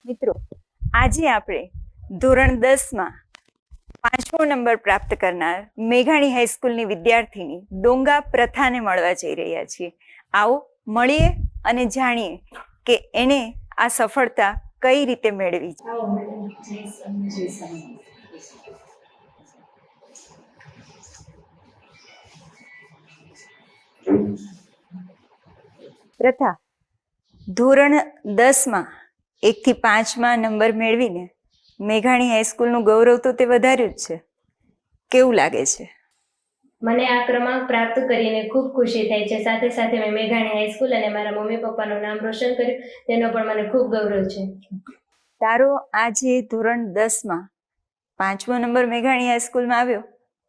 મિત્રો, આજે આપણે ધોરણ 10માં 5મો નંબર પ્રાપ્ત કરનાર મેઘાણી હાઈસ્કૂલની વિદ્યાર્થીની ડોંગા પ્રથાને મળવા જઈ રહ્યા છીએ. આવો મળીએ અને જાણીએ કે એને આ સફળતા કઈ રીતે મેળવી. પ્રથા ધોરણ 10માં 1 થી 5માં નંબર મેળવીને મેઘાણી હાઈસ્કૂલનું ગૌરવ તો તે વધાર્યું જ છે. કેવું લાગે છે? મને આ ક્રમાંક પ્રાપ્ત કરીને ખૂબ ખુશી થાય છે. સાથે સાથે મેં મેઘાણી હાઈસ્કૂલ અને મારા મમ્મી પપ્પાનું નામ રોશન કર્યું, તેનો પણ મને ખૂબ ગૌરવ છે. તારો આજે ધોરણ 10માં 5મો નંબર મેઘાણી હાઈસ્કૂલમાં આવ્યો,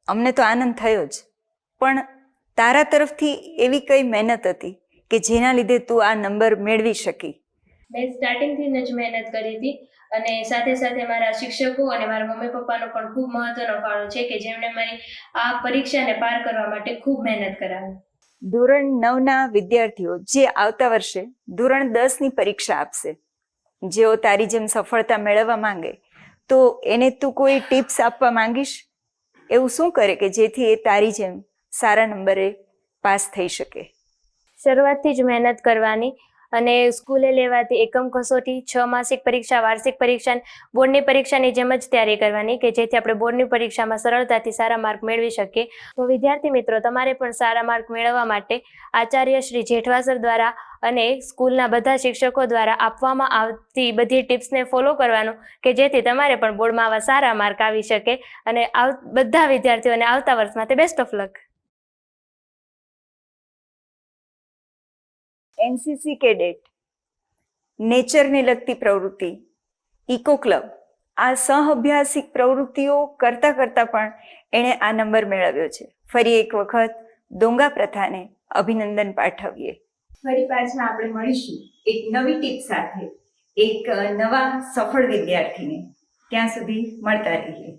અમને તો આનંદ થયો જ, પણ તારા તરફથી એવી કઈ મહેનત હતી કે જેના લીધે તું આ નંબર મેળવી શકી? મેં સ્ટાર્ટિંગથી જ મહેનત કરી હતી અને સાથે સાથે મારા શિક્ષકો અને મારા મમ્મી પપ્પાનો પણ ખૂબ મહત્વનો ફાળો છે કે જેમણે મારી આ પરીક્ષાને પાર કરવા માટે ખૂબ મહેનત કરાવી. ધોરણ 9ના વિદ્યાર્થીઓ જે આવતા વર્ષે ધોરણ 10ની પરીક્ષા આપશે, જેઓ તારી જેમ સફળતા મેળવવા માંગે, તો એને તું કોઈ ટિપ્સ આપવા માંગીશ? એવું શું કરે કે જેથી એ તારી જેમ સારા નંબરે પાસ થઈ શકે? શરૂઆતથી જ મહેનત કરવાની અને સ્કૂલે લેવાતી એકમ કસોટી, 6 માસિક પરીક્ષા, વાર્ષિક પરીક્ષા, બોર્ડની પરીક્ષાની જેમ જ તૈયારી કરવાની કે જેથી આપણે બોર્ડની પરીક્ષામાં સરળતાથી સારા માર્ક મેળવી શકીએ. તો વિદ્યાર્થી મિત્રો, તમારે પણ સારા માર્ક મેળવવા માટે આચાર્ય શ્રી જેઠવા દ્વારા અને સ્કૂલના બધા શિક્ષકો દ્વારા આપવામાં આવતી બધી ટિપ્સને ફોલો કરવાનું કે જેથી તમારે પણ બોર્ડમાં આવા સારા માર્ક આવી શકે. અને બધા વિદ્યાર્થીઓને આવતા વર્ષ માટે best of luck. NCC cadet, નેચરને લગતી પ્રવૃત્તિ, ઇકો ક્લબ, આ સહઅભ્યાસિક પ્રવૃત્તિઓ કરતા કરતા પણ એણે આ નંબર મેળવ્યો છે. ફરી એક વખત ડોંગા પ્રથાને અભિનંદન પાઠવીએ. ફરી પાછા આપણે મળીશું એક નવી ટીપ સાથે, એક નવા સફળ વિદ્યાર્થીને. ત્યાં સુધી મળતા રહીએ.